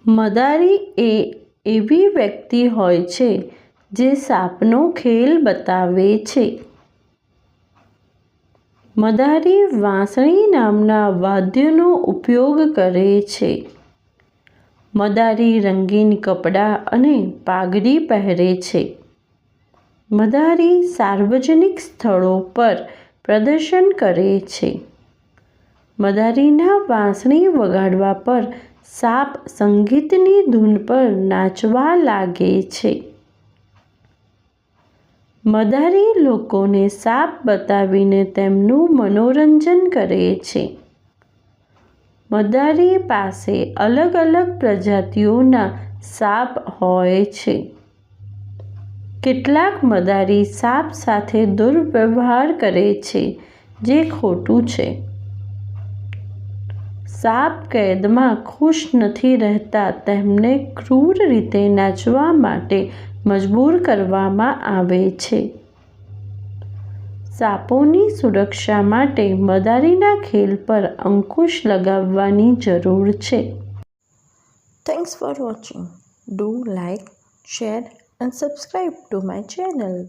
મદારી એ એવી વ્યક્તિ હોય છે જે સાપનો ખેલ બતાવે છે. મદારી વાંસળી નામના વાદ્યનો ઉપયોગ કરે છે. મદારી રંગીન કપડાં અને પાઘડી પહેરે છે. મદારી સાર્વજનિક સ્થળો પર પ્રદર્શન કરે છે. મદારીના વાંસળી વગાડવા પર સાપ સંગીતની ધૂન પર નાચવા લાગે છે. મદારી લોકોને સાપ બતાવીને તેમનું મનોરંજન કરે છે. મદારી પાસે અલગ અલગ પ્રજાતિઓના સાપ હોય છે. કેટલાક મદારી સાપ સાથે દુર્વ્યવહાર કરે છે, જે ખોટું છે. સાપ કેદમાં ખુશ નથી રહેતા તેમને ક્રૂર રીતે નાચવા માટે મજબૂર કરવામાં આવે છે. સાપોની સુરક્ષા માટે મદારીના ખેલ પર અંકુશ લગાવવાની જરૂર છે. Thanks for watching. Do like, share and subscribe to my channel.